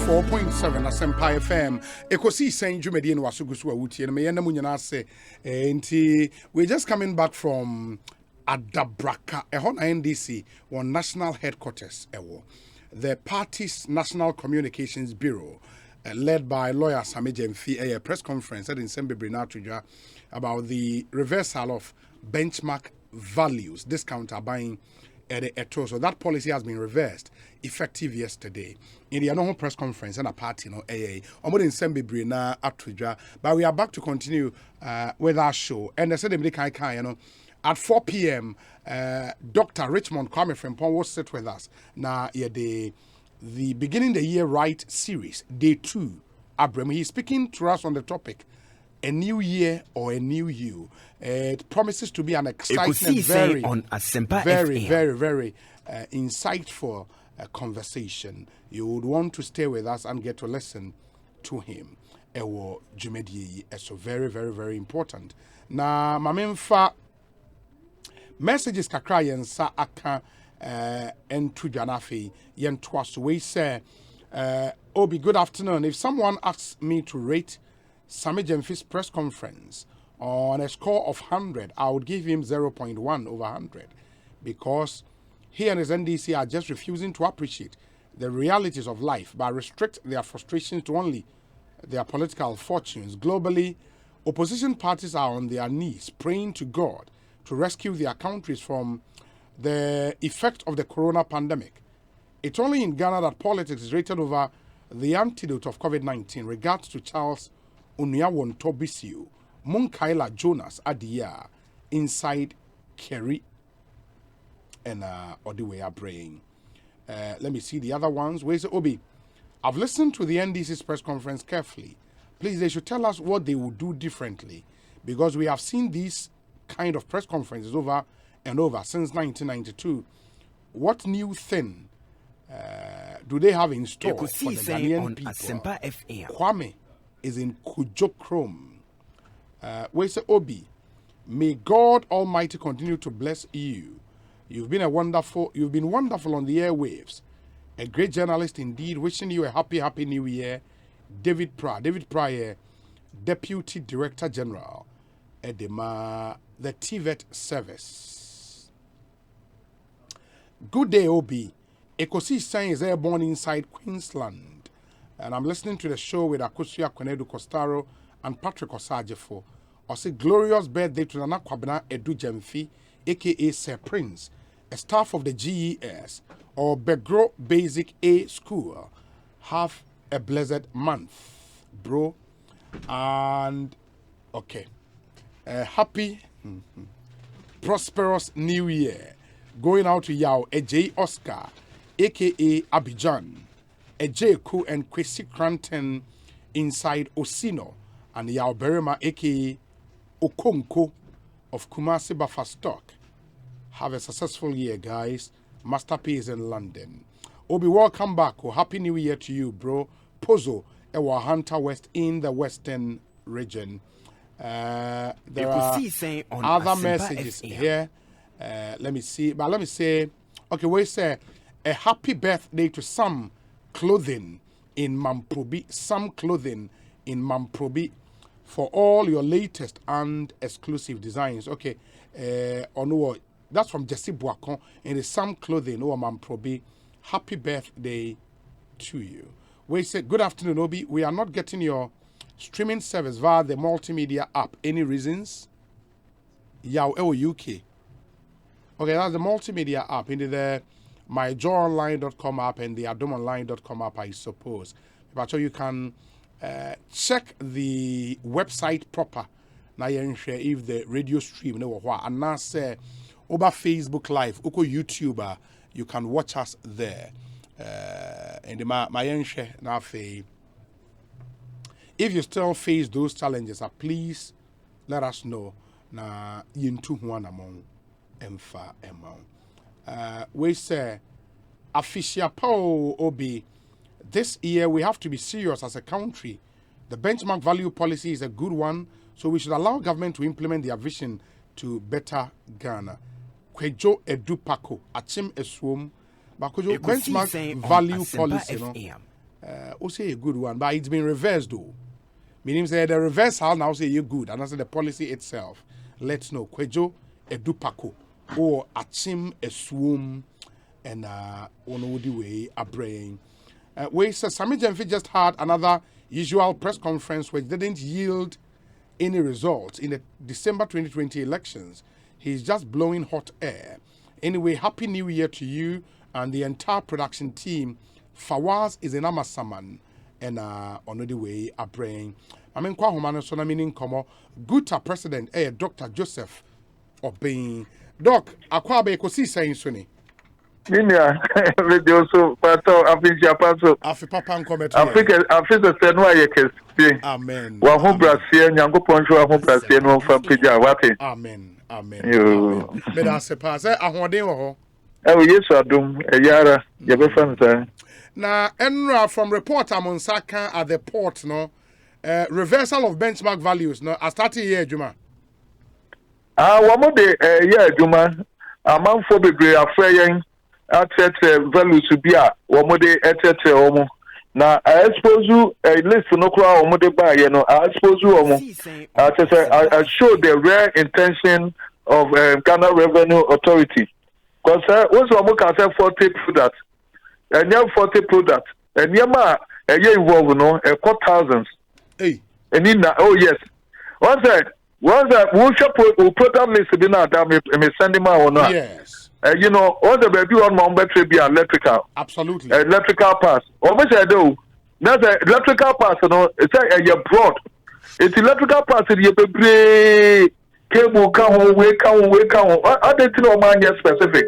94.7 Asempa FM. Ekosiisen Jumedi no wasugusu awutie no me yena munyana se enti we're just coming back from Adabraka, ehon NDC, one national headquarters ewo. The party's National Communications Bureau, led by lawyer Sami Jemfi, a press conference at in Sembebrinatuja about the reversal of benchmark values, discount buying at the eto. So that policy has been reversed, effective yesterday. In the annual press conference and a party, almost in Sembebrinatuja. But we are back to continue with our show. And I said, at 4 p.m., Dr. Richmond Kwame Frimpong will sit with us. Now, the Beginning the Year Right series, day 2. Abram, he's speaking to us on the topic, a new year or a new you. It promises to be an exciting, very insightful conversation. You would want to stay with us and get to listen to him. Ewo Jumedi is so very important. Now, Mamemfa messages kakra yensa aka entu dwanafe yentwaso we say Obi, good afternoon. If someone asks me to rate Sami Jemfi's press conference on a score of 100, I would give him 0.1 over 100 because he and his NDC are just refusing to appreciate the realities of life but restrict their frustrations to only their political fortunes. Globally, opposition parties are on their knees praying to God to rescue their countries from the effect of the corona pandemic. It's only in Ghana that politics is rated over the antidote of COVID-19. Regards to Charles Unyawon Tobisiu, Munkaila Jonas Adia, inside Kerry, and Odiwe Abraying. Let me see the other ones. Where's Obi? I've listened to the NDC's press conference carefully. Please, they should tell us what they would do differently because we have seen these kind of press conferences over and over since 1992. What new thing do they have in store for the Ghanaian people? Kwame is in Kujokrom. We say, Obi, may God Almighty continue to bless you. You've been wonderful on the airwaves. A great journalist indeed. Wishing you a happy new year. David Pryor, Deputy Director General, Edema, the TVET service. Good day, Obi. Ekosiisen is airborne inside Queensland. And I'm listening to the show with Akosia Kwenedu Costaro and Patrick Osajefo. I say glorious birthday to Nana Kwabena Edu Jemfi, aka Sir Prince, a staff of the GES or Begro Basic A School. Have a blessed month, bro. And okay. Happy, prosperous new year. Going out to Yao, J. Oscar, aka Abidjan, J. Ku and Kwesi Cranton inside Osino, and Yao Berema, aka Okonko of Kumasi Bafastock. Have a successful year, guys. Masterpiece in London. Obi, welcome back. Oh, happy new year to you, bro. Pozo, Ewa Hunter West in the Western region. There are other messages here. Let me see. But let me say, okay, we say a happy birthday to some clothing in Mamprobi. Some clothing in Mamprobi for all your latest and exclusive designs. Okay, that's from Jesse Boakon. And it's some clothing or Mamprobi. Happy birthday to you. We say good afternoon, Obi. We are not getting your streaming service via the multimedia app. Any reasons? Yao UK. Okay, that's the multimedia app. Into the myjoyonline.com app and the adomonline.com app, I suppose. But so you can check the website proper. Now you share if the radio stream and now say over Facebook Live, over YouTuber, you can watch us there. And the my share now if you still face those challenges, please let us know. Na yintu one among emfa among. We say, Afisia Pao Obi, this year we have to be serious as a country. The benchmark value policy is a good one, so we should allow government to implement their vision to better Ghana. Kwejo Edupako, Achim Eswom, Bakojo benchmark value policy, say a good one, but it's been reversed though. Meaning say the reversal now say you good, and I say the policy itself. Let's know kwejo edupako or achim eswum and ono the way a brain. We say Sami Jenfi just had another usual press conference which didn't yield any results in the December 2020 elections. He's just blowing hot air. Anyway, happy new year to you and the entire production team. Fawaz is an Amasaman and on the way a brain. I mean, kwa humana so na meaning komo Guta president Dr. Joseph Obin. Doc, akwa be Ekosiisen suni. Ninia, video so pato afinja pato. Afi papa nkometo. Afika senwa yekesi. Amen. Wa ho brasie nyankopon hwe wa ho brasie no fa pija wate. Amen. Amen. Yo. Me da se pa se ahoden wo ho. Yesu adom eyara ye be fan say. Na enra from report amonsaka at the port no reversal of benchmark values no I started here Juma. Wa mo de ye adwuma amanfo bebre afreyen at values to be a womode etete omo na I suppose you list no kra womode ba ye no I suppose you omo I show the rare intention of Ghana Revenue Authority because once we can say 40 products and you 40 products and you ma involved no thousands hey and in oh yes once that we should product list be na that me send him out no yes. You know, all the baby on my battery be electrical. Absolutely. Electrical parts. Almost I do. Now the electrical parts, you know, it's a broad. It's electrical parts in your baby cable come wake on. I didn't know man get specific.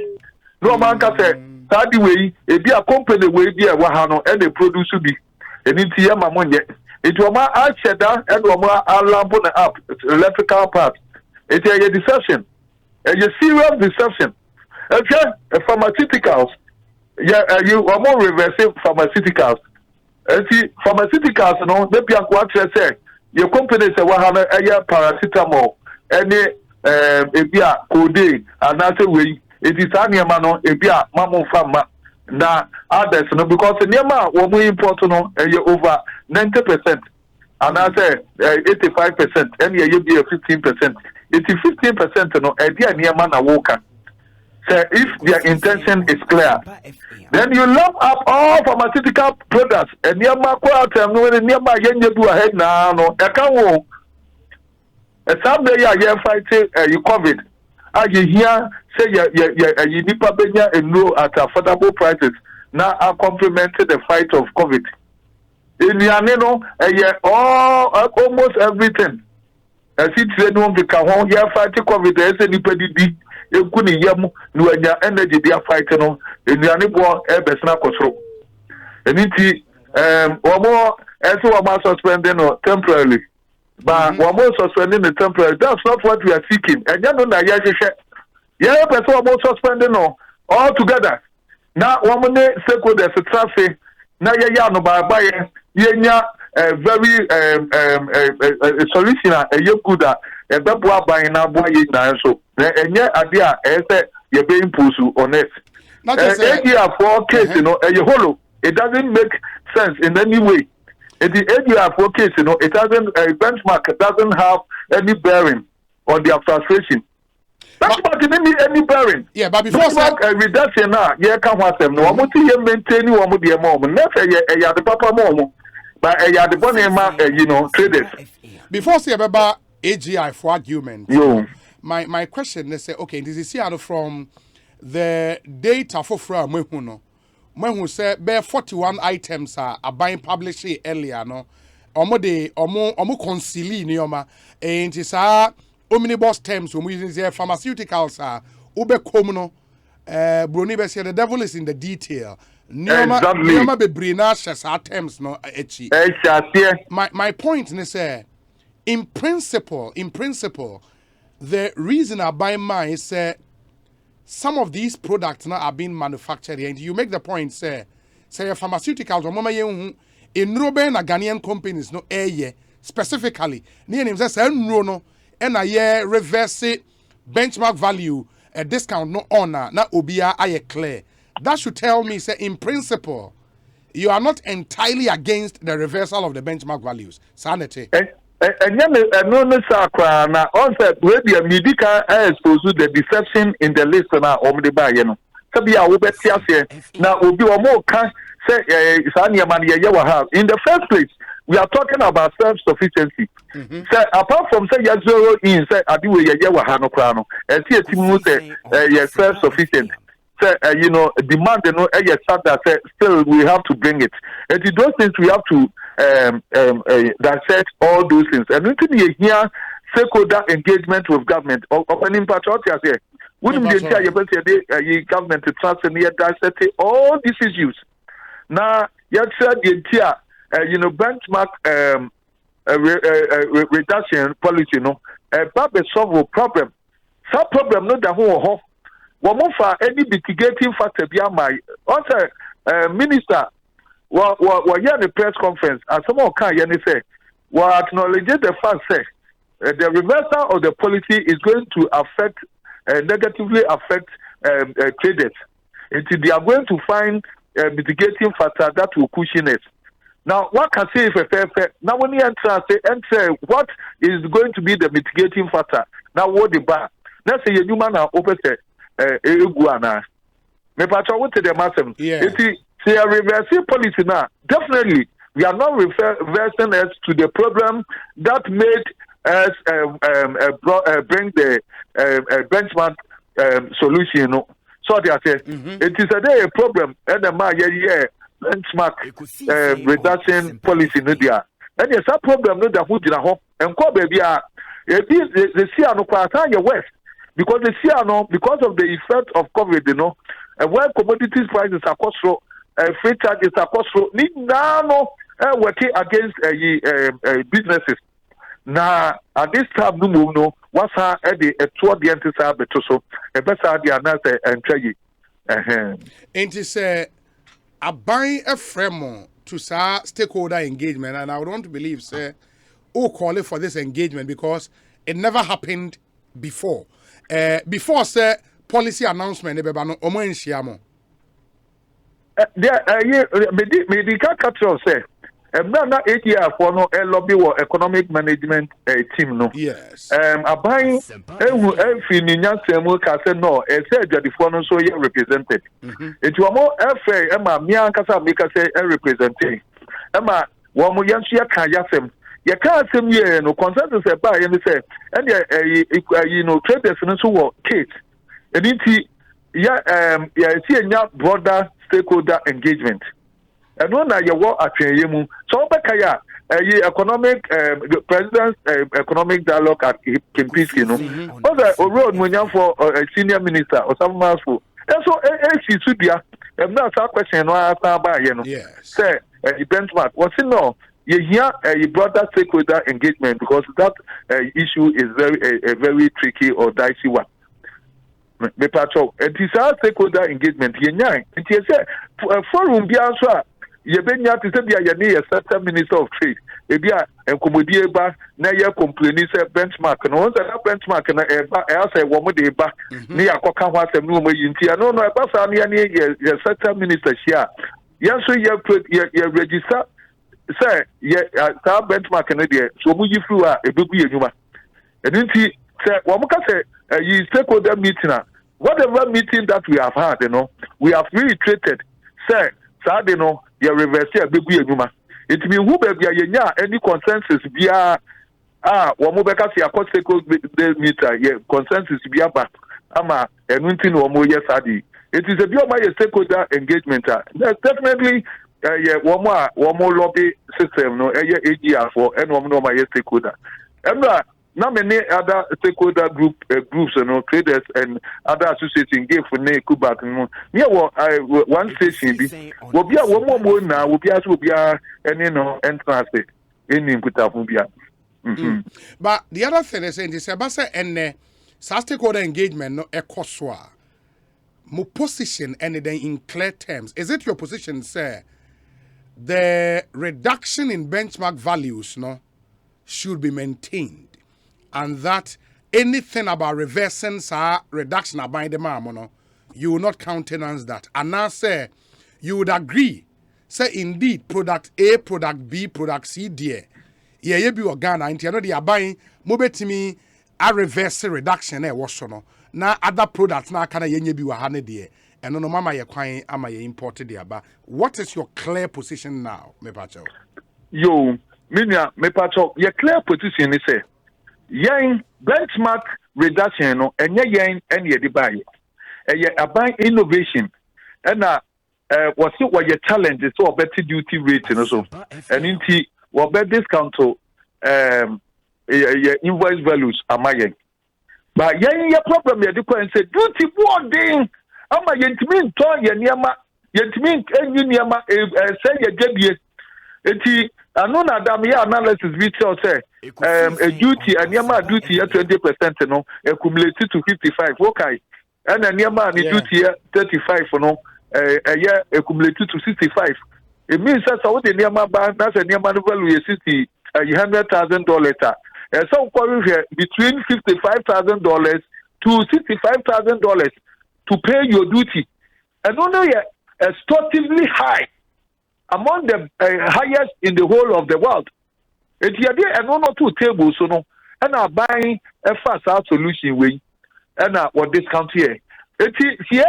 No man can say that way, it be a company way be a wahano and they produce to be. And it's here my money. It was my art cheddar and my lamp on the app. It's electrical parts. It's a deception. A serious deception. Okay, pharmaceuticals. Yeah, you are more reversing pharmaceuticals. See, pharmaceuticals, you know, maybe I want to say your company say what have a paracetamol, any ebia codeine, and that's a way it is an yamano, ebia mammo pharma. Now, others, you know, because in Yama, what we import, you know, over 90%, and I say 85%, and you be a 15%. It is 15%, you know, a dear Yamana Walker. So if their intention is clear, then you lump up all pharmaceutical products and near my quarter, nearby you do ahead now. No, I can't walk. Someday you fighting you COVID. You hear say you need to and no at affordable prices. Now I complemented the fight of COVID. In Yaneno, almost everything. As it's no become home, you fighting COVID. There's anybody. Ekuni yam no anya energy dia fight no enuane bo ebesna kosoro eniti omo eso omo suspending no temporarily but omo suspending the temporary that's not what we are seeking enya no na ya hwehwe ya person omo suspending no all together na omo ne stakeholders traffic na ya no ba ye yenya very solution a good ebebo aban na bo ye na so enye ade a say ye be impose on it for case you know hollow it doesn't make sense in any way in the area for case you know it doesn't benchmark doesn't have any bearing on their frustration benchmark didn't need any bearing but before benchmark reduction na ye can what them no mo ti ye maintain wo mo de mo na say ya de papa mo but ya de bonema you know traders before say about AGI for argument. Yo. My question is say okay, this is here from the data for from Mwehu say be 41 items are buying published earlier no. Omo concili ni oma and it's omnibus terms we using say pharmaceuticals are ube komuno broni be say the devil is in the detail. Nioma be brina shasa terms no echi. My point is say in principle, the reason I buy mine is some of these products now are being manufactured here. And you make the point, say pharmaceuticals, or mama in Ruben a Ghanaian companies no specifically. Near him says no and a reverse benchmark value a discount no honor na obia aye clear. That should tell me say in principle you are not entirely against the reversal of the benchmark values. Sanity. And no, no, Sakra. Now, also, where the medical expose the deception in the list now, or the buy, you know. So be our best here. Now, will be a more cash, say, Sanya Mania Yawa. In the first place, we are talking about self sufficiency. So, apart from say, zero in, say, I do a Yawa Hano Crano, and see a team say, self sufficient. Say, you know, demand, you know, that still we have to bring it. And to those things, we have to dissect all those things. And until you hear stakeholder engagement with government, opening patriotic here, wouldn't be entire government to trust and yet dissect all these issues. Now, yet said the entire, you know, benchmark reduction policy, you know, but solve a problem. Some problem, not the whole. One more for any mitigating factor beyond my also minister. Well, here in the press conference, and someone can say, well, acknowledge the fact say the reversal of the policy is going to affect negatively affect traders. Until they are going to find mitigating factor that will cushion it. Now, what can say if a fair? Now, when you enter, what is going to be the mitigating factor? Now, what the bar? Let's say you man are open. Iguana. Me patro what the massive. See a reversing policy now. Definitely, we are not reversing us to the problem that made us bring the benchmark solution. So they say it is a problem. And the benchmark reduction policy no there. And there's a problem no that who did a home and call baby the sea no kwata your west. Because the CNO, because of the effect of COVID, you know, when commodities prices are cost free charges are cost need now working against businesses. Now, at this time, no move, no, what's her at the toward the anti but so a better idea and tell you. And to say, I buy a frame to say stakeholder engagement, and I would want to believe, say, call it for this engagement because it never happened before. Before say policy announcement ebe ba no omo enhia mo medical control say na 8 year for no lobby or economic management team no yes aban efi ni nyansemu ka say no say adwadifo no so ye represented it omo efe ma mi ankasa mi ka say representing ma wo mo yansu ya kan yasem you can't say no consensus about you say and you know traders so what case and it see a broader stakeholder engagement and when you work at you so bakaya economic president's economic dialogue at Kempis, you know also road when you for a senior minister or some for and so she should be that's a question no answer by you know say benchmark what's it no you hear a broader stakeholder engagement because that issue is very tricky or dicey one. Me patro, it is our stakeholder engagement. It is a forum be answer. You been here to say be a certain minister of trade. Ebia and Comodieba, na ya complaining say benchmark. No one that benchmark na I say one more day back. Near Coca was a no more intia. No, I pass on a certain minister here. Yes, so you register. Say, our benchmark in there, so we give you a big human. And then say, what we can say, you stakeholder meeting, whatever meeting that we have had, you know, we have reiterated, say, you know, you reverse a big human. It means who be any consensus via what we can say, a stakeholder meter, consensus via back, ama, and winting or more yes, it is a biomy stakeholder engagement. That's definitely. One more lobby system, no, AGR for and one more stakeholder. And now many other stakeholder groups, you know, traders and other associations gave for Kubat. Yeah, well, one station will be a one more now, will be as will be any no entrance in Kuta. But the other thing is saying this about and stakeholder engagement, no, a coswa. My position and then in clear terms. Is it your position, sir? The reduction in benchmark values should be maintained, and that anything about reversing reduction about the you will not countenance that. And now say you would agree say indeed product A, product B, product C dear. Yeah, you be Ghana into another they buying mobetimi a reverse reduction was no. Now other products now can yenye be wahane dear. And no mama ye kwine ama ye imported there. But what is your clear position now, me pacho? Yo, minya me pacho, your clear position is say yen benchmark reduction no enye yen enye di buy. Buy innovation. And was it what your challenge is so better duty rate and so and into what better discount to invoice values am I but your problem you and say duty boarding am I yentimin to yeniama yentimin enyama say your jebie eti ano na dam ya analysis we tell say a duty and yama duty at 20% no accumulate to 55 okay and then yama duty 35 no accumulated to 65. It means that's what the Niama bank that's a Niama value $100,000. So between $55,000 to $65,000 to pay your duty. And only extorsively high among the highest in the whole of the world. It's here and one or two tables, so no, and are buying a fast out solution way and what discount here. It's here.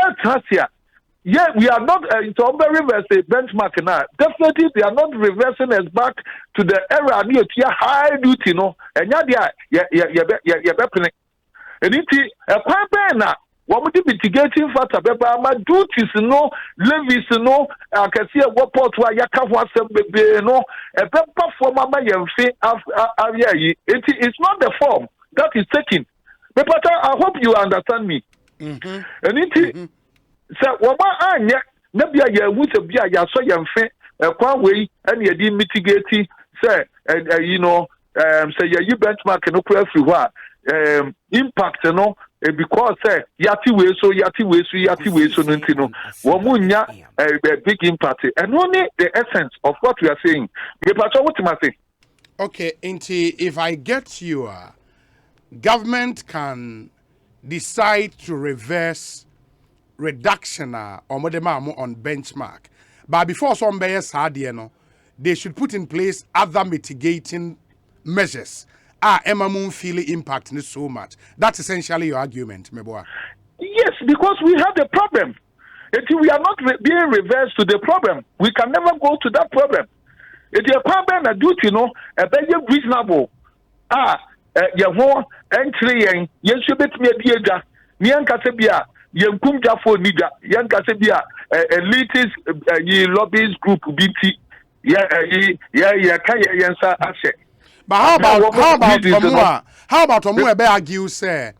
Yeah, we are not into reverse benchmark now. Definitely, they are not reversing us back to the era near high duty, no. And yeah, and it's a pipe what would mitigating factor? My duties, no, levies, no. I can see what port where you can't want some baby, no. A paper for my it's not the form that is taken. But I hope you understand me. And it's. So, what anya Nabia ya would be a yaso yamfe, a quan way, and ye did mitigate, say, say you benchmark and no impact, no, because say yati way so nintino, Wamunya a big impact, and only the essence of what we are saying. Okay, Inti, if I get you, government can decide to reverse reduction or on benchmark. But before some bias they should put in place other mitigating measures. Emma Moon feel impact so much. That's essentially your argument, Meboa. Yes, because we have the problem. We are not being reversed to the problem. We can never go to that problem. It's a problem a duty, a very reasonable. Your entry, yes, you bet me a dear, Nian Casabia. Yankum Jafo Nida, Yan Casabia, elitist lobbyist group BT, Yansa Ashe. But how about Omua argue say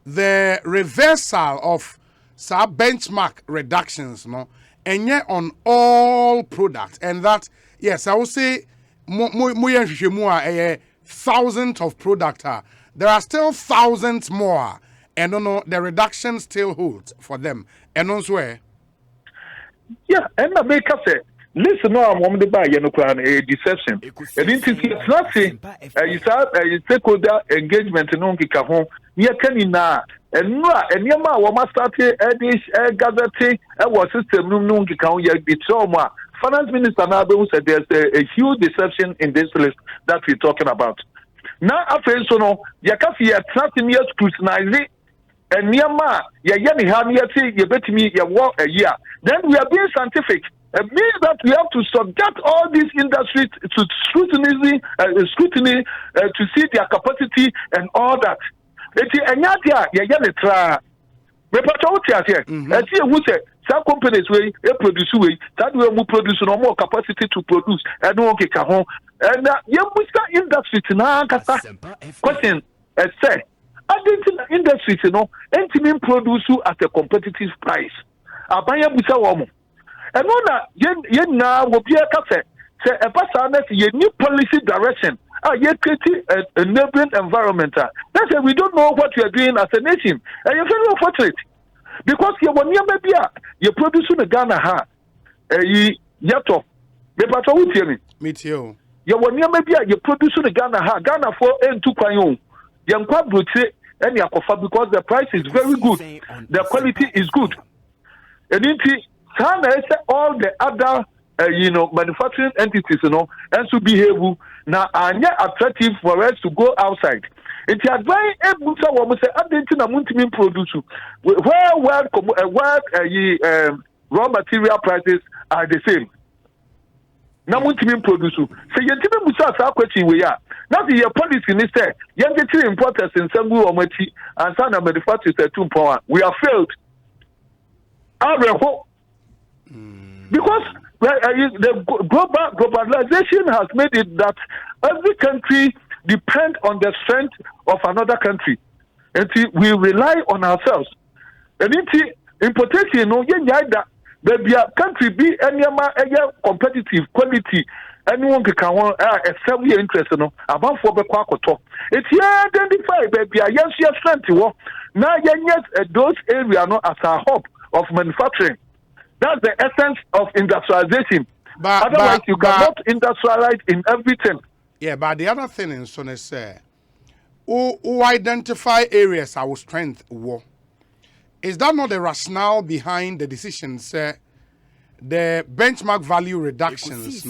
the reversal of benchmark reductions, no, and yet on all products, and that yes, I will say thousands of products. There are still thousands more. And no, the reduction still holds for them. And also, yeah, and the maker said, listen, no, I'm on the buy, a deception. And it's not saying, you stakeholder engagement in Onki home, near Kenina, and no, and Yama, Wama started a gathering, was system, Nunki County, the trauma. Finance Minister Nabe said there's a huge deception in this list that we're talking about. Now, after so, no, Yakafi at 30 years scrutinizing. And Myanmar, you bet me you walk a year. Then we are being scientific. It means that we have to subject all these industries to scrutiny to see their capacity and all that. It's a Nyatia, you try. I see who said some companies will produce that will produce no more capacity to produce. And no okay, and industry question, say. Industries, entering produce at a competitive price. Abaya busa woman. And one now will be a cafe. Say a person new policy direction. Yet creating a neighboring environment. That's why we don't know what we are doing as a nation. And you're very unfortunate. Because you want you're producing a Ghana ha. Yato. The patrol will tell me. Me too. You want you're producing a Ghana ha. Ghana for N2 Kwayon. Yankwa Brute and Yakofa because the price is very good. The quality is good. And all the other manufacturing entities, and to behave now and attractive for us to go outside. It's advising able to say, I didn't produce where raw material prices are the same. Now, produce. So, you didn't musa sa question we are. Now, the policy minister, young importers in Sangu or Mati and Sana manufacturers at 2 power. We are failed. Because the globalization has made it that every country depends on the strength of another country. And we rely on ourselves. And importation, baby, country be any competitive quality. Anyone can want a 7 year interest, about 4 Bequaco. It's identify, baby, yes, strength. Now, yes, those areas as a hub of manufacturing. That's the essence of industrialization. Otherwise, you cannot industrialize in everything. Yeah, but the other thing in Sonne say, who identify areas our strength war. Is that not the rationale behind the decision, sir? The benchmark value reductions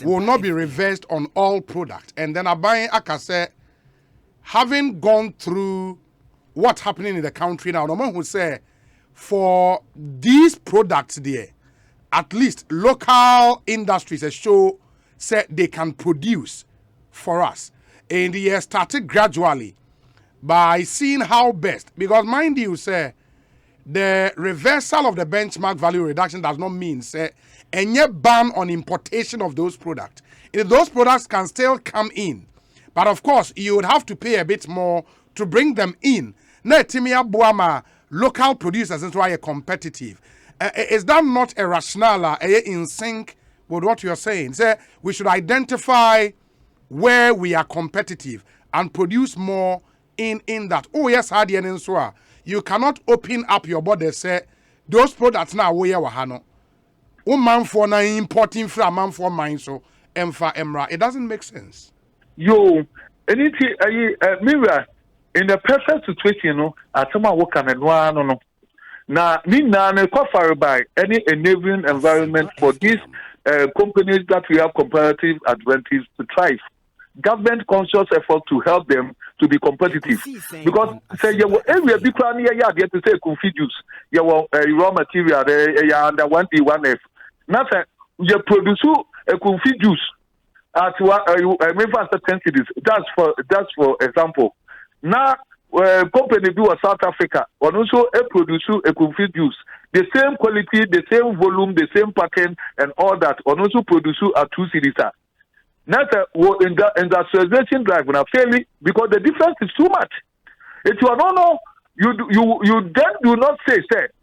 will not be reversed on all products. And then Abayin Akase, having gone through what's happening in the country now, no one who say, for these products there, at least local industries show say they can produce for us. And the year started gradually by seeing how best, because mind you, say, the reversal of the benchmark value reduction does not mean say any ban on importation of those products. If those products can still come in, but of course you would have to pay a bit more to bring them in. Na timia buama local producers is why competitive. Is that not a rationale in sync with what you're saying? Say we should identify where we are competitive and produce more in that. Oh yes, Hadi and Insua. You cannot open up your body say those products now we are wahano. Man for na importing from man for mine so emfa emra. It doesn't make sense. Yo, anything mirror in the perfect situation, atama work and no. Now, Nina by any enabling environment for these companies that we have comparative advantage to thrive. Government conscious effort to help them to be competitive. Because say you will area big plan here get to say coffee juice. You will raw material under 1D 1F. Nothing you produce a coffee juice at maybe cities. That's for example. Now company do a South Africa and also produce a coffee juice. The same quality, the same volume, the same pattern and all that and also produce a 2 cities. Not in the industrialization drive when I fail it because the difference is too much. If you don't know, you then do not say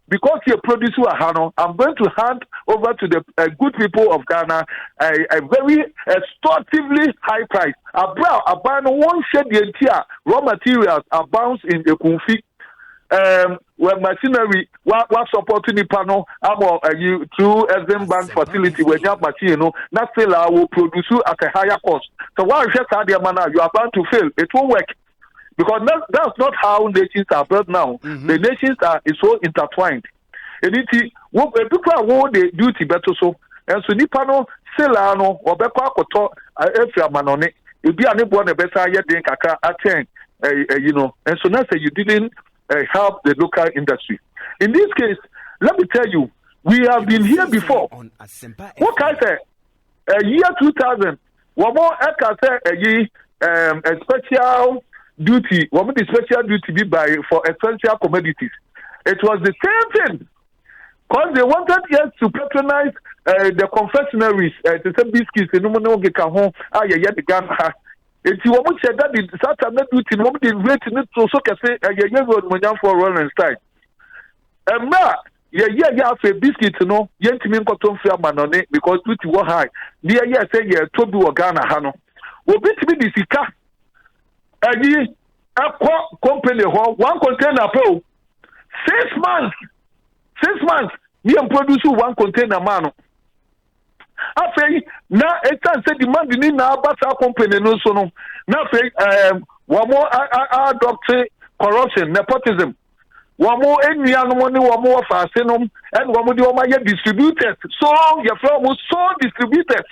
because you produce a Hano, I'm going to hand over to the good people of Ghana a very extorsively high price. A buy one shed the entire raw materials abounds in the Kunfi. When machinery what supporting the panel about you through SM Bank facility when you have machine, that seller will produce at a higher cost. So why is just you are bound to fail? It won't work. Because that's not how nations are built now. The nations are so intertwined. And what people are the duty better so and so Nipano Selano or Beko Koto Manone, you'll be unable to better yet than Kaka attend, and so now say you didn't help the local industry. In this case, let me tell you, we have been here before. What can I say? Year 2000, one more I say a special duty, what the special duty be by for essential commodities. It was the same thing. Because they wanted us to patronize the confectionaries, to sell biscuits, and no one can home, the Ghana. If you want to say that the South American woman is waiting to so can say for Rolling Style. And now, a biscuit, Yentimin cotton fair manone because duty was high. Near say, Tobu or Ghana Hano. Will be to be the Sika. And company, one container po 6 months. 6 months, we am produce one container man. I say now it can say demand in now but our company no so no. Now say one more doctor corruption, nepotism. Wamo enuanom ne wamo afasenom and wamo de wama ye distributors. So your from so distributors.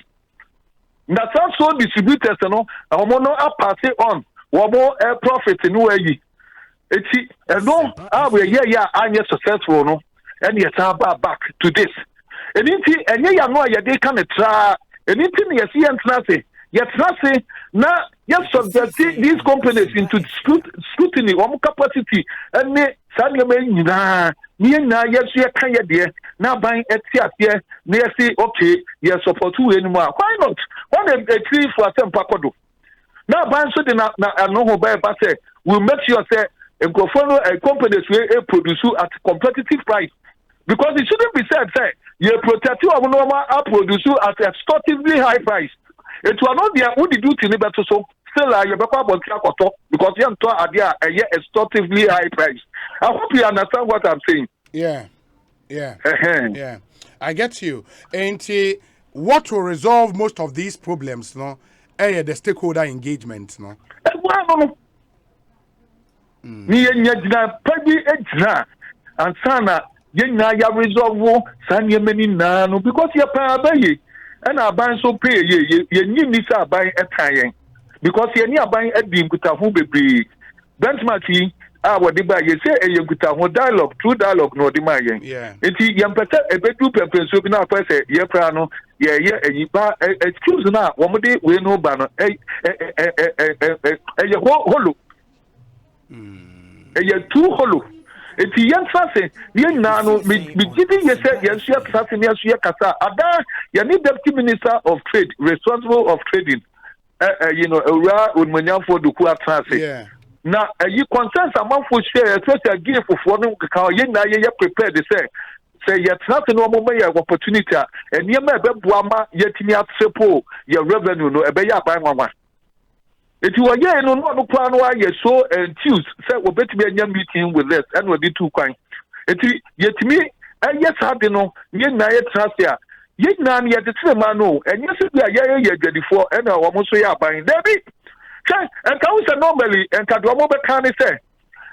Na so distributors no wamo no pass it on. Wamo profit no ayi. Eti no we yeah anya successful no and yet back to this. Anything ya no ya dey can try anything you see and say na yes subject these companies into scrutiny capacity and yes you can there now buying etias near say okay yes support you anymore. Why not? One a tree for a pakodo. Now buying so na no buy say will make sure say a companies will produce at competitive price. Because it shouldn't be said, say, you protect you normal produce at a exorbitantly high price. It will not be a would do to better so still your papa because you are a exorbitantly high price. I hope you understand what I'm saying. Yeah. Yeah. I get you. And what will resolve most of these problems, no? The stakeholder engagement, no? And sana yenya ya resolve sanye many nano because ya pa abaye and aban so pay ye ni sa aban etayen because ye ni aban edim kuta ho bebre benchmark we dey buy ye say e kuta ho dialogue true dialogue no dey ma yen enti ye mpeta ebedu pepenso bi na pa say ye pra no ye eyiba excuse na wo mo dey we no ba no ye holo ye too holo. If you say, you know, me giving you say, yes, you kasa. Ada, you need deputy minister of trade, responsible of trading. You know, for the Kua transit. Yeah. Now, you consent among for share, especially a gift for one, you prepare to say, yet nothing no more opportunity, and you may be Buama, yet me at Sepo, your revenue, no, a beya by mama. If you are here, no plan why you're so enthused, say, we'll bet me a meeting with this, and we'll be too kind. Yet me, yes, I don't know, yet na yet trust ya. Yet none yet the same man, no, and yes, we are here before, and I almost say, buying Debbie. And council normally, and Kadomo can say,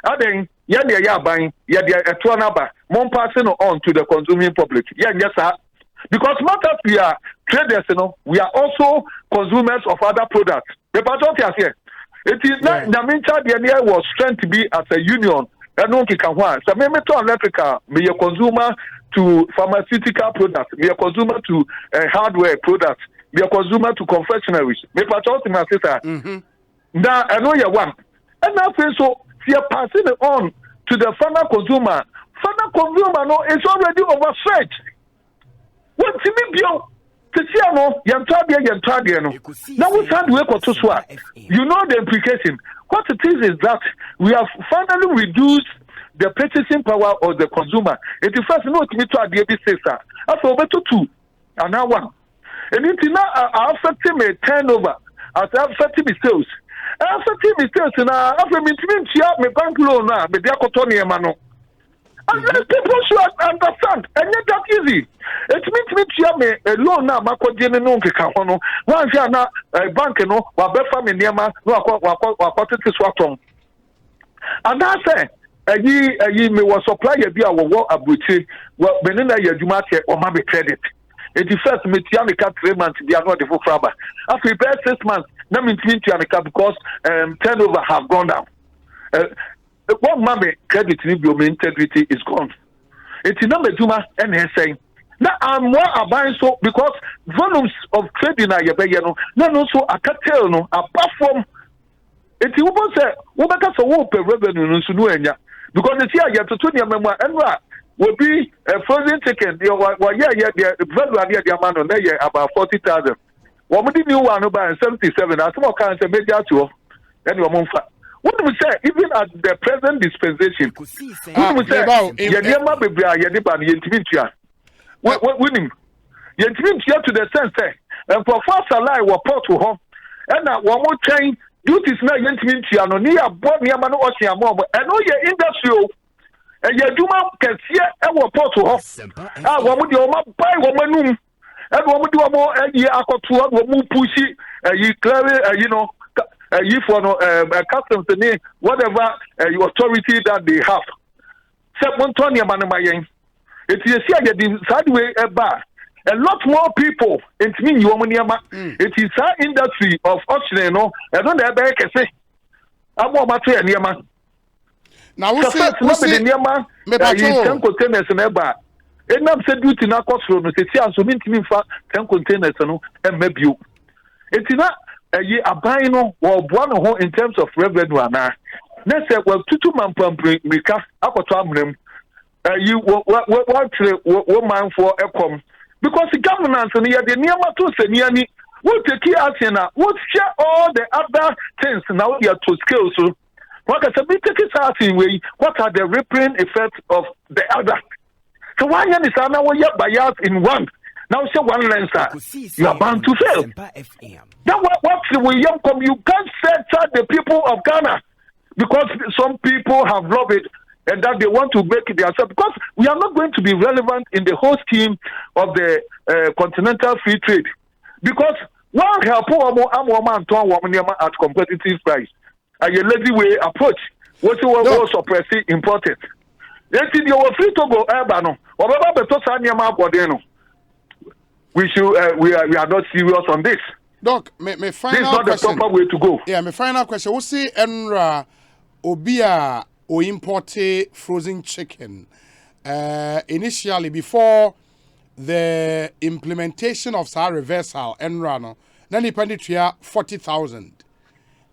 I think, yeah, buying, yeah, a two number, more passing on to the consuming public. Yeah, yes, sir. Because matters we are traders, you know, we are also consumers of other products. The pattern here, it is not the main child was trying to be as a union. And no can one. So maybe to electrical, be a consumer to pharmaceutical products, be a consumer to hardware products, be a consumer to confectionaries. The pattern my sister. Now I know you one. And now so you're passing it on to the final consumer. Final consumer no, it's already overstretched. What to me, Bio? No, no. Now we start work or to swear. You know the implication. What it is that we have finally reduced the purchasing power of the consumer. It is first not me to a DB sister. After better two, and now one. And it's now affecting me turnover, as affecting me sales. Affecting me sales, and after me to me bank loan now, but they are cotonia mano. And people should understand, and not that easy. It means me a loan now, Marco Genino, Kikano, one Jana, a bank, no, or Befam in Yama, no, what it is what on. And I say, a ye may was supply a beer or war abuchi, well, Benina Yajumate or Mammy credit. It is first meet Yamika 3 months, they are not the full crabber. After 6 months, that means Yamika because turnover have gone down. One mommy credit your integrity is gone. It's not a Juma and he's saying, now I'm more buying so because volumes of trading are your bayano, not also a cartel, no, apart from it you want say, what better so whoop revenue no sunuenya because the year you have to turn your memoir and will be a frozen chicken, the value of the amount on there about 40,000. What would you want to buy 77? As some kinds of major to and your mom. What do we say? Even at the present dispensation, what do we say? Yadima Bibia, Yadiban, Yentimintia. What winning? Yentimintia to the sense, and for first ally were port to home, and now one more chain duties now Yentimintia, no near Boniamano Osia Mom, and all your industrial, and Yaduma can see our port to home. Ah, what would your mom buy woman? And what would you more and ye are to what move pushy, you clearly, you know. If for customs whatever authority that they have, Except one Tony Manamayan. It is here the side way a lot more people in it is our industry of auction, no. I don't know about say. I'm more material near now we say Niama, you 10 containers in Eba. And I'm said duty na cost room, say, so mean 10 containers and maybe you. It's not a year a buying or one in terms of revenue. Let's say, well, 2 man pump Mika, Aquatam, you what man for Ecom. Because the governance and the Niama to Seniani will take us in what share all the other things now we are to scale. So, what is a bit in way? What are the rippling effects of the other? So, why is now we are biased in one? Now, say one lens, you are bound to fail. Now, what's the way you can't censor the people of Ghana because some people have loved it. And that they want to make it themselves because we are not going to be relevant in the whole scheme of the continental free trade. Because one help at competitive price. A lazy way approach. What you want to suppress important. Then you were free to go urbano. We should we are not serious on this. Doc, my final this is not question. The proper way to go. Yeah, my final question. We see Enra Obia or imported frozen chicken. Initially, before the implementation of SAR reversal, Enrano, then he paid 40,000.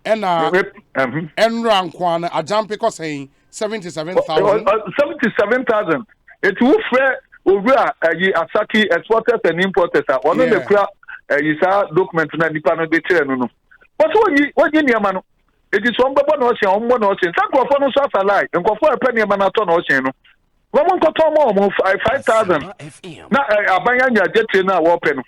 And Enra and Kwan, a jump because saying 77,000. 77,000. It will fair over Asaki exporters and importers. One of the crap is our document and the panel de no. But what you man? It is one Baba Ocean, one ocean. Some of us are alive, and go for a penny manaton ocean. One got almost 5,000. Now, I buy a jet now, open.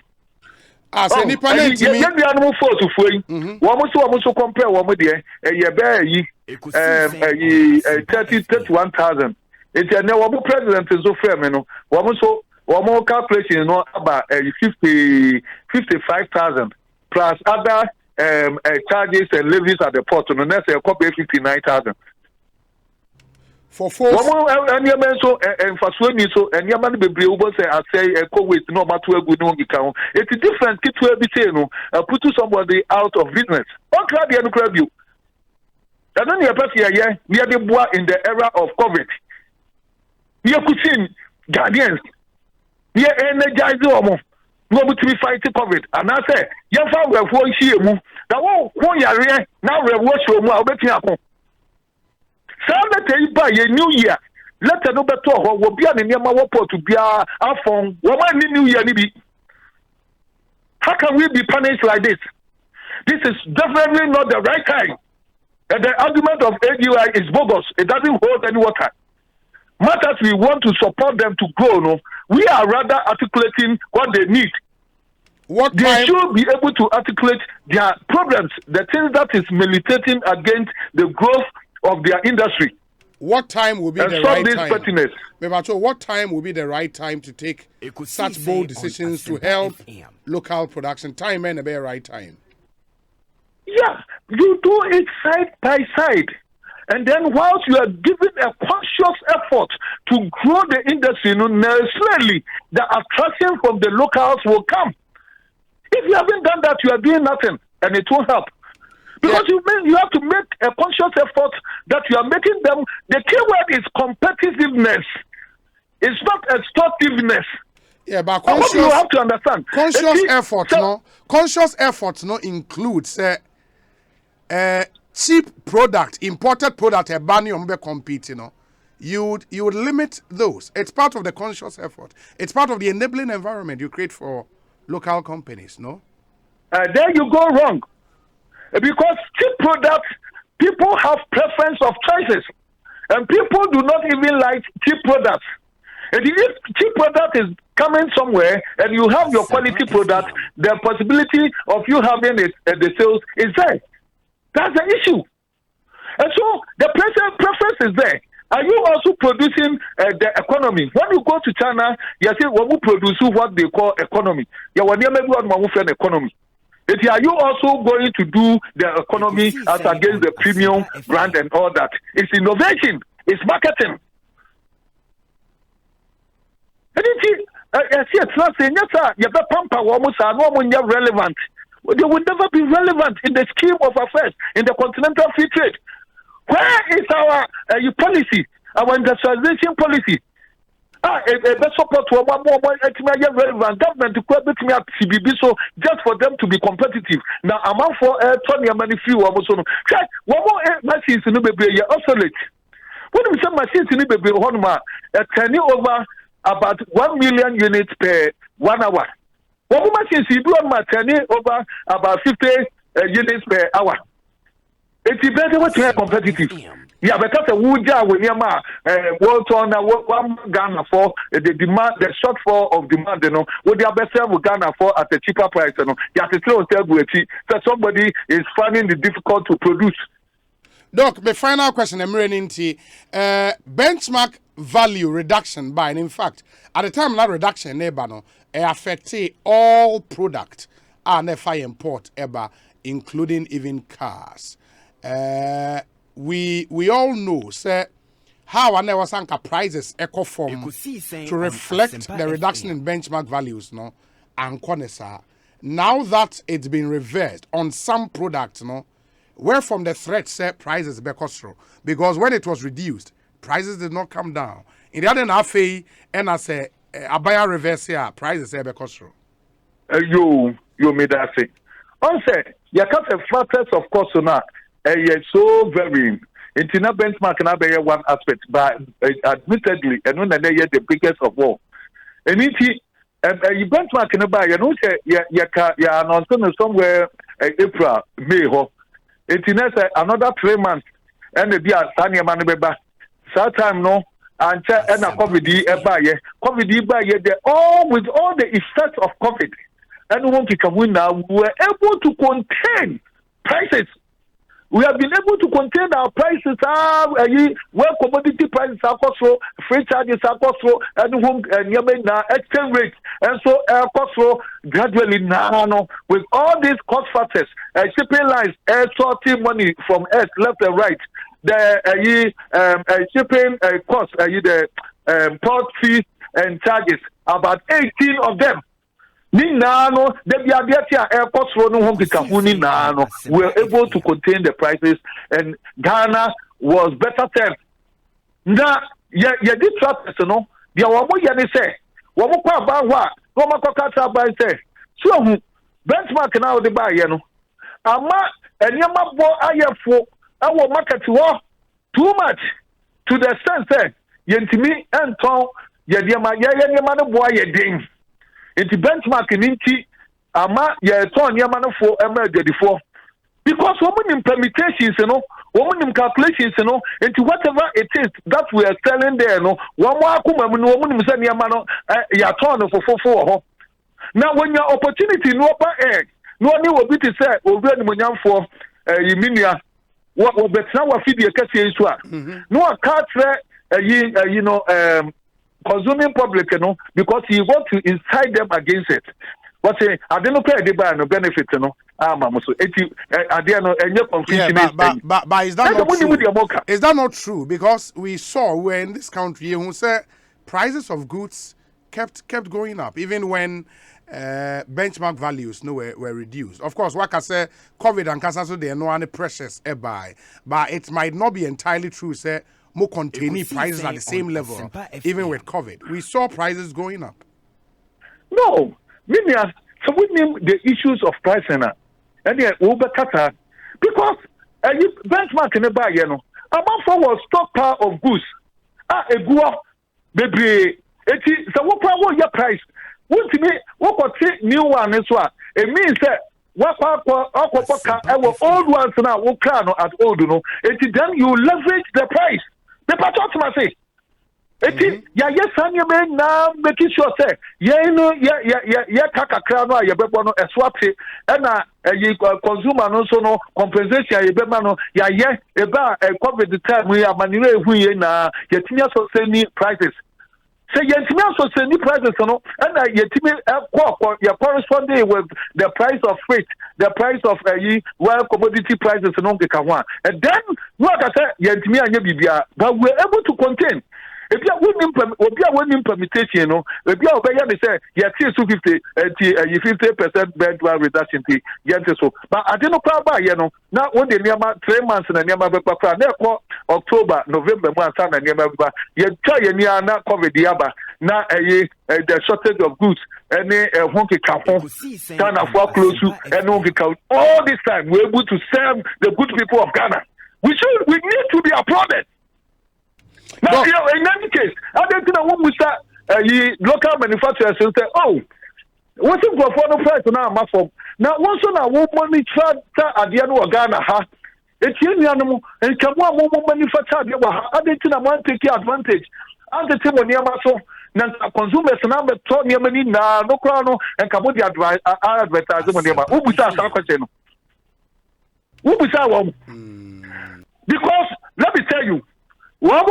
As any panel, the animal for to free. One must compare one with the a bear 31,000. It's a no president is so fair, man. One more calculation, about 55,000 plus other. Charges and levies at the port, and the next copy 59,000. For four, and your man so and for swimming so and your man be able to say, I say, co with no matter a good account. It's a different kit to every channel, put to somebody out of business. What crab you crab you? And then your party, yeah, we are the boy in the era of COVID. We are putting guardians, we are energizing. We will be fighting COVID. And I say, young family of one year, that one year, now we watch your mouth. So let you buy a new year. Let a number 12 will be an Yama port to be our phone. What might new year? How can we be punished like this? This is definitely not the right time. And the argument of AGI is bogus. It doesn't hold any water. Much as we want to support them to grow, no, we are rather articulating what they need. They should be able to articulate their problems, the things that is militating against the growth of their industry. What time will be the right time? What time will be the right time to take such bold decisions to help local production? Time and the right time. Yeah, you do it side by side. And then whilst you are giving a conscious effort to grow the industry, necessarily the attraction from the locals will come. If you haven't done that, you are doing nothing, and it won't help. Because you have to make a conscious effort that you are making them. The key word is competitiveness. It's not extortiveness. Yeah, but you have to understand. Conscious efforts includes cheap product, imported product, a banning on competing. You would limit those. It's part of the conscious effort. It's part of the enabling environment you create for local companies, no? There you go wrong. Because cheap products, people have preference of choices. And people do not even like cheap products. And if cheap product is coming somewhere and you have your quality product, the possibility of you having it at the sales is there. That's the issue. And so the preference is there. Are you also producing the economy? When you go to China, you say, well, we produce what they call economy. You will never do an economy. Are you also going to do the economy as against the premium brand and all that? It's innovation. It's marketing. Anything, I see a trust in yes, sir. You have pamper almost are no more relevant. They will never be relevant in the scheme of affairs in the continental free trade. Where is our policy, our industrialization policy? Best support to one more relevant government to quit me at CBB so just for them to be competitive. Now, I'm out for Tony Money Few almost on. One more machines in the baby, obsolete. When we say machines in the baby, turning over about 1 million units per 1 hour. One more machines you do turning over about 50 units per hour. It's better what you are competitive. Yeah, because the Wuja when you world on one Ghana for the demand, the shortfall of demand, you know, what they are best with Ghana for at a cheaper price, you know. You have to throw that somebody is finding it difficult to produce. Doc, the final question I'm running to benchmark value reduction by, and in fact, at the time that reduction neighbor no affected all product and if I import ever, including even cars. We all know say how and there was anchor prices eco form to reflect the reduction in benchmark values no and conesa. Now that it's been reversed on some products no where from the threat say prices because when it was reduced prices did not come down in the other half and I say a buyer reverse here prices you made that say also you can't have factors of course now so very internal benchmark na be one aspect but admittedly and when they the biggest of all and it you benchmark na by you know say you announce somewhere April May ho it is another 3 months and the dia sanya man be ba time no and na covid covid by they all with all the effects of covid and one can win now we were able to contain prices. We have been able to contain our prices. Where commodity prices are cost, freight charges are cost, and home exchange rates, and so cost gradually now with all these cost factors, shipping lines, sorting money from us left and right. The shipping costs, the port fees and charges, about 18 of them. We're able to contain the prices, and Ghana was better served. Now, this trust, you know, the Wamu say, Wamuka Bawa, Wamaka by say, so benchmark now the buy, you know. Ama and Yamabo Ayafo, our market war too much to the sense that Yentimi and Tom, Yadiama Yamana boy, ding. It's benchmark in Inti, Ama, Yaton Yamanafo, Emer because woman implementations, you know, woman calculations, you know, into whatever it is that we are selling there, no, one more woman is any Yamano, Yaton for. Now, when your opportunity no air, no one will be to say, already Munyan for Yiminia, what will be now a feed your cashier. No, I can't say, you know, consuming public, you know, because you want to incite them against it. But say, I don't pay the buy no benefit, you know. So but is that not true? Is that not true? Because we saw when in this country who said prices of goods kept going up, even when benchmark values were reduced. Of course, like I said, COVID and cancer, so there are no any pressures buy, but it might not be entirely true. Say more containing prices at the same level, even with COVID. We saw prices going up. No, so we name the issues of pricing, and then Uber Qatar, because you benchmark in the buy, you know, amount for stockpile of goods. A gua, baby, so what power your price? What to me, what could new one as well? It means that what old ones now will crown at old, you know, then you leverage the price. The patrons must say, yes, and you may now making sure say, kaka crown, ya bebono, a swap, and you consumer no so no compensation, ya bemano, eba, a COVID the time we are manual, we na, yet so semi prices. Say, yes, so semi prices, no, and yet you corresponding with the price of freight, the price of commodity prices, and then, what I said, yet me and Bibia, but we're able to contain. If you winning permutation, no, if you are they say, yeah, 50% bed reduction, yes, so. But I didn't know about, you know, now when the near 3 months and near October, November, months, and near you try near not cover the other, now the shortage of goods, any honky capon, kind of work close to, and honky count. All this time, we're able to serve the good people of Ghana. We need to be applauded. Now, you know, in any case, I don't think when we start local manufacturers will say, oh, what's it for the price now? My fault. Now, once on a woman try at the end of Ghana, it's in the animal and come on, manufacture. I didn't think I want to take advantage. I'm the team on the Amazon. Now, consumers number 20 money now, no crown and Cambodia advertising on the Amazon. Who was that question? Who was that one? Because let me tell you, one of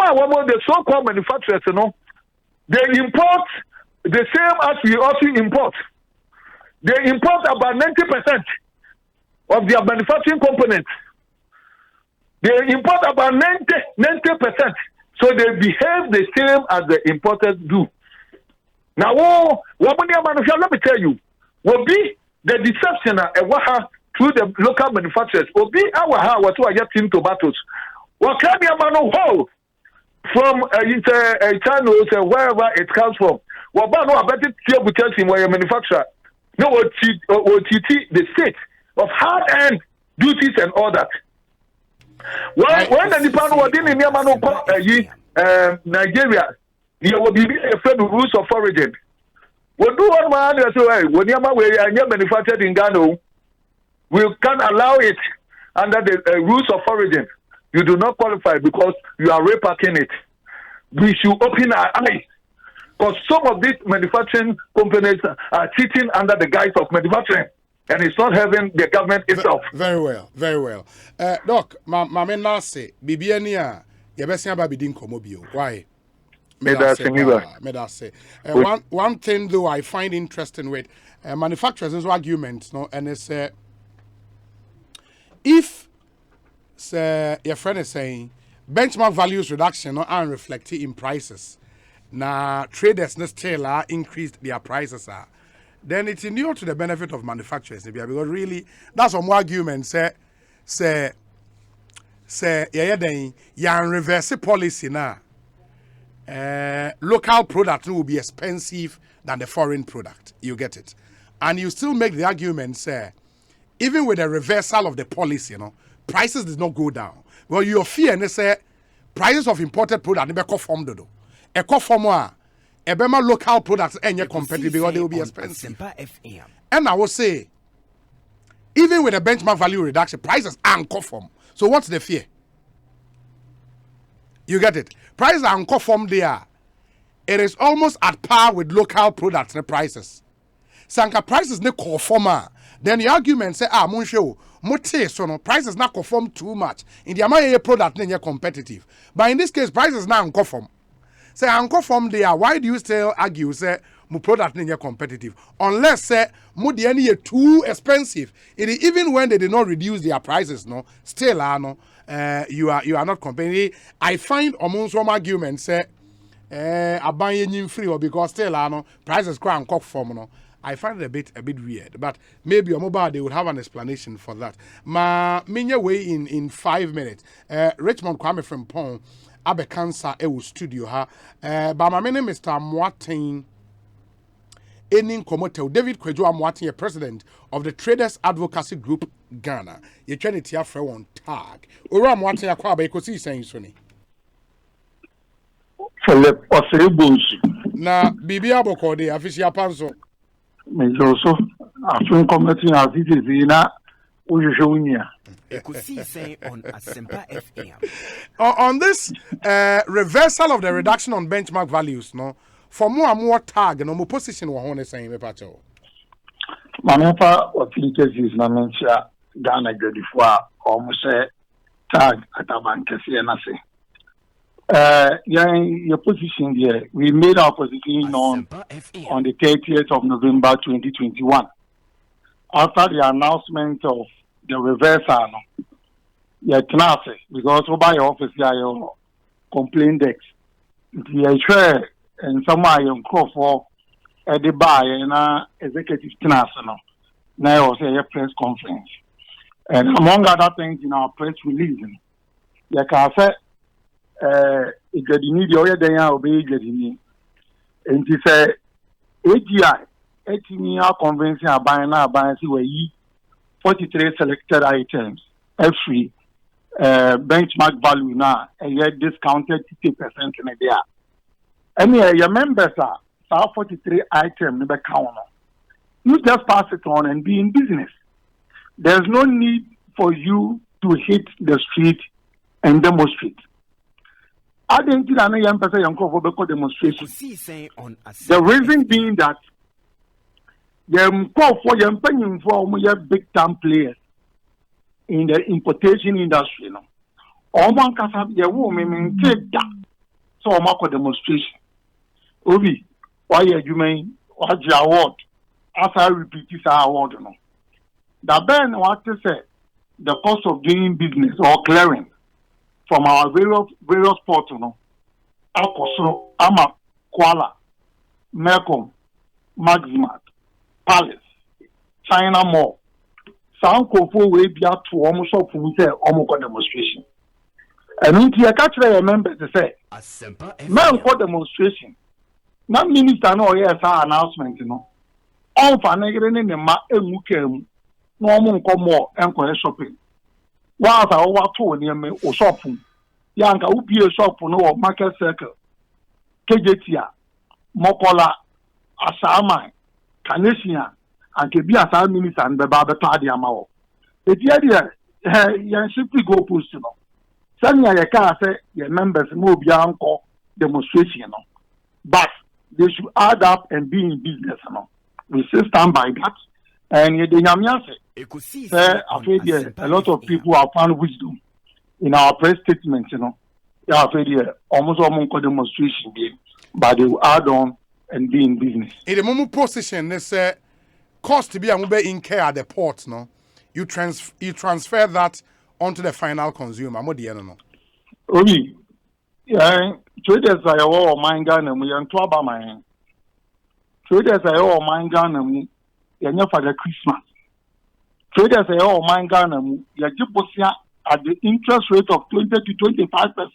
the so-called manufacturers, you know, they import the same as we also import. They import about 90% of their manufacturing components. They import about 90%. So they behave the same as the importers do. Now, let me tell you, will be the deception through the local manufacturers. Will be our what are getting tomatoes. What can you man from China or wherever it comes from? What about no better tier with where you manufacturer? No, what the state of hard-earned duties and all that. When the Nippon was in Nigeria, there will be a friend rules of origin. We'll do one man say, when you're manufactured in Ghana, we can't allow it under the rules of origin. You do not qualify because you are repacking it. We should open our eyes because some of these manufacturing companies are cheating under the guise of manufacturing. And it's not having the government itself. Very well, very well. Doc, my men now say, Bibiania, Yabesia Babidin Comobio. Why? One thing though I find interesting with manufacturers' arguments, no, and it's if your friend is saying benchmark values reduction no, are reflected in prices, now traders still increased their prices then it's inure to the benefit of manufacturers because really that's some argument say reverse policy now. Local product will be expensive than the foreign product. You get it, and you still make the argument say even with the reversal of the policy, you know, prices did not go down. Well, your fear and they say prices of imported product never conform though. A conform Ebema local products and your competitive because they will be expensive. And I will say, even with a benchmark value reduction, prices are conform. So what's the fear? You get it? Prices are conform there. It is almost at par with local products and prices. Sanka prices ne conform. Then the argument say, Monsho, mote so no prices not conform too much. In the amount product then you're competitive. But in this case, prices not conform. Say uncle from there, why do you still argue say my product is competitive? Unless say mo the any too expensive. It is even when they did not reduce their prices, no, still you are not competitive. I find among some arguments say abandon free or because still prices quite uncle from no. I find it a bit weird, but maybe on mobile they would have an explanation for that. Ma minya way in 5 minutes. Richmond Kwame from Pong. Abe cancer studio ha but my name is Mr. Moatin Enin Komotel David Kwejo Moatin, president of the Traders Advocacy Group Ghana. You trying to hear from one tag. Ora Moatin akwa ba Ekosiisen so ni. Philip Osebus. Na bibi aboko de afisi apanso. Me so afun committee na citizen na ujujunya. Ekosiisen on Asempa FM. On this reversal of the reduction on benchmark values, no, for more and more tag, no more position we want to say me pacho. Manepa Ekosiisen na mentia Ghana before almost tag atabankesi na say. Your position here, we made our position known on the 30th of November 2021 after the announcement of the reversal, because over your office, your complaint desk, The share and some I am call for the buy and executive class now was a press conference. And among other things in our press release, like I said, it got the need the day I'll be getting and he said AGI 18-year convention buying where 43 selected items every benchmark value now and yet discounted 50% in a day. And your members are 43 items never count. You just pass it on and be in business. There's no need for you to hit the street and demonstrate. I didn't see any young person demonstration. The reason being that the call for young penny for big time players in the importation industry. All one can have your woman take that. So I'm demonstration. Obi, why you mean what's your award? As I repeat this award, the Ben what to say the cost of doing business or clearing from our various ports, Alcoso, Ama, Kuala, Melcom, Maximat, Palace, China Mall. Sound Kofo will be up to almost up from say almost demonstration. And when you catch the members to say, man for demonstration. Not minister no yes announcement, All for negative in the ma emukem, no more come more and shopping. Whilst I over two near me or shopping. Yanka will be a shop for no market circle. Kejetia, Mokola, Asama, Canesian, and Kebia Asal minister and the Baba Tadiamao. The idea, you simply go push, Send me a car say your members move young demonstration, but they should add up and be in business. We still stand by that. And a lot of people have found wisdom in our press statements, almost demonstration, but they will add on and be in business. In the moment position, they say cost to be in care at the port, you transfer that onto the final consumer. What do you know? Obi, traders are all mine gun and we are trouble mine. Traders are all mine gun and we are for the Christmas. Traders are all mine gun and we are at the interest rate of 20 to 25%.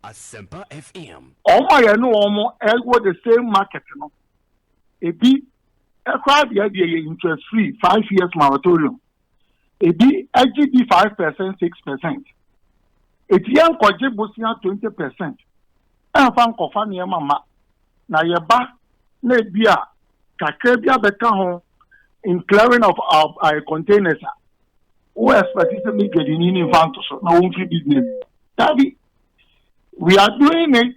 Asempa FM. All my almost the same market, It be a 5 year interest free, 5 years moratorium. It be LGB 5%, 6%. It's young Kojibusia 20%. And fan Kofania Mama. Na yeba ne bia kakebia beka hon in clearing of our containers. Who expects to be getting in front of no business. Davi, we are doing it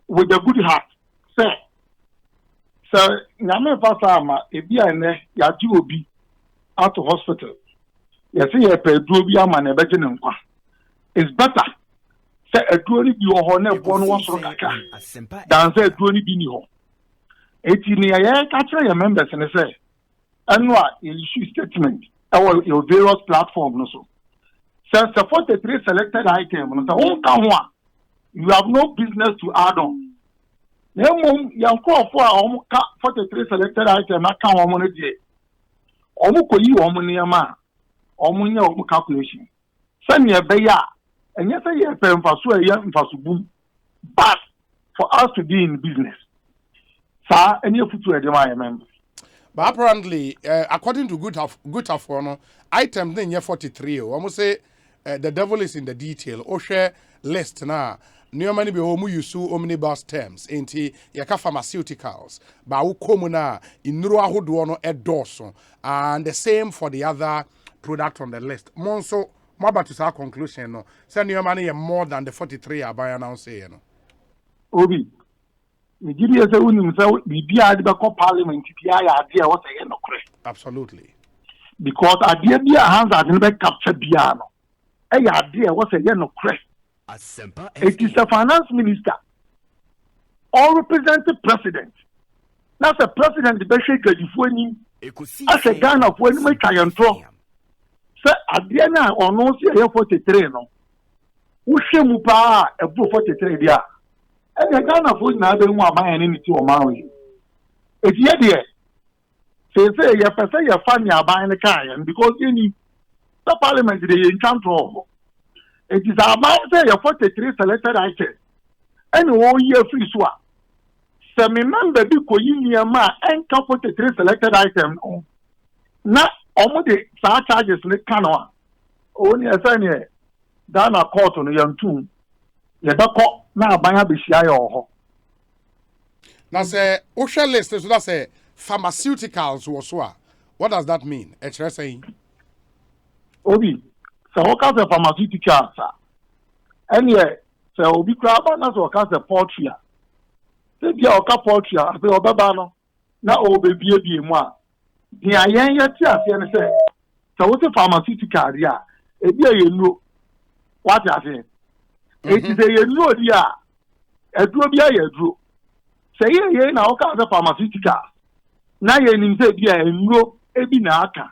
with a good heart. Say, so Name Fasama, Ebia ne Yaju Obi out of hospital. You see a pedrobia man a better than one. It's better. Say a 20 be honor one was than say 20 be new. 18 years, catch your members and say, and what you issue statement or your various platforms. So, the 43 selected items, you have no business to add on. You call for 43 selected items, I can't want to do. Omuko yi omuniyama. Omunya omu calculation. Send me a beya, and yes, I have boom. But for us to be in business, sir, and you put to a members. But apparently, according to Guta for item then 43, almost say the devil is in the detail. O share list na new money be homu yusu omnibus terms enti yaka pharmaceuticals ba wo komuna inuru ahodo no edoso and the same for the other product on the list. Monso mo about to say conclusion no say new money more than the 43 abaya now say no. Obi Nigeria say unim say bibia de be call parliament bia ya ade what say no correct. Absolutely. Because ade bia hands are be capture bia no. E ya ade what say no correct. It is the finance minister or representative president. That's the president the best shaker as a Ghana of when we can throw. Say at the end or no see 43 no. Who shame pa a 43 dia. And the Ghana food now they want buy any to Maui. It's yet there. Say your person your family are buying the car and because you need the parliament they in control. It is about say your 43 selected items. And 1 year free swap. So remember be ko yin ma and 43 selected items. Na omo de sa charges ne kanwa. Oni asane Ghana court no yantum. Ye bako na abanya be hia yo ho. Now say social list so that say pharmaceuticals was what does that mean? saying Obi, so what kind of pharmaceuticals? Anyway, so obi kraba na so kind of poultry. Say bia oka poultry, say obaba no na obebie mu a. Di ayen ye ti ase ne say so what pharmaceutical dia e bia ye nu what ase. It is a nu dia eduro bia ye eduro. Say ye na oka of pharmaceutical. Na ye nim say bia enuro ebi na aka.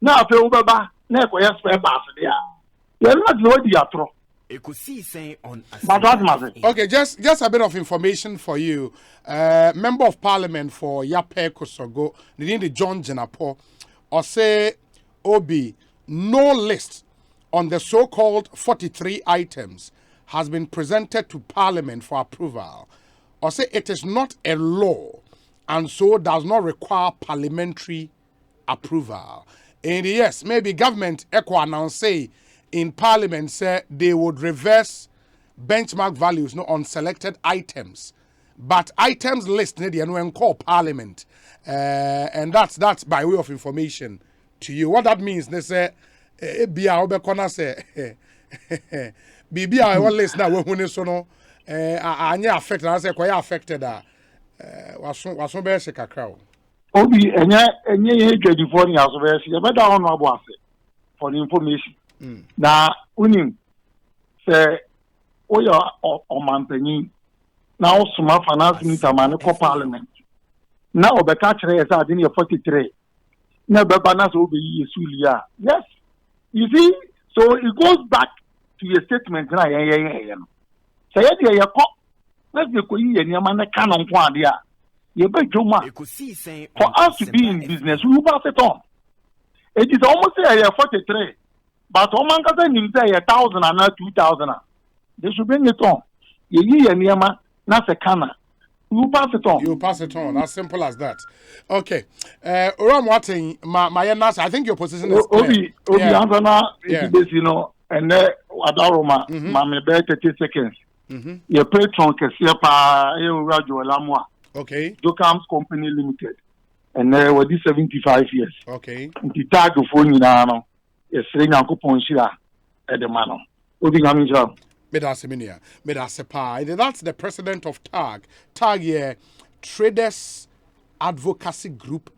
Na afa obaba na ekoya spare parts dia. Ye na di odi atro. Ekosiisen on Okay, just a bit of information for you. Member of Parliament for Yape Kosogo, the John Jenapo, or say Obi, no list on the so-called 43 items has been presented to Parliament for approval. Or say it is not a law and so does not require parliamentary approval. And yes, maybe government echo announce say in Parliament say they would reverse benchmark values on selected items, but items list need and call Parliament, and that's by way of information to you. What that means, they say, "Bia obekona say, Bibia I want list now when so no, anya affected. I say quite affected. Was be se kakra. Obi enye ye dwadi for ni aso be se. Be da ono abo ase for the information. Na unim say oya omanpanyin na osuma finance minister man ko parliament na obeka kire yes ade ne 43 na beba na so obeyi yesulia. Yes, you see, so it goes back to your statement na ye no say ye ye ko let's be ko yi niam na ka no nko ade a ye be dwoma for us to be in business we will pass it on. It is almost say 43. But Oman Kasa nim say 1,000 and not 2,000. They should bring it on. Ye niama na se kana. You pass it on. You pass it on. As simple as that. Okay. Oram Wating, my nurse, I think your position is clear. Obi answer na you know, and Adaroma, mame be 30 seconds. Your patron kesiya pa e radio lamwa. Okay. Docams Company Limited. And with this 75 years. Okay. The tag of phone no. Yes, Edemano. That's the president of Tagg. Tagg here, Traders Advocacy Group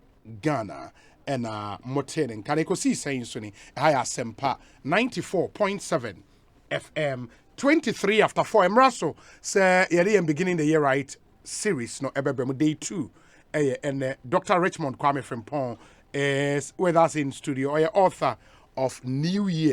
Ghana and Motenen. Ekosiisen Suni, Haya Sempa 94.7 FM 23 after 4. Emraso say yeri beginning the year right series no ebebrem day 2. And Dr. Richmond Kwame Frimpong is with us in studio, or author of New Year.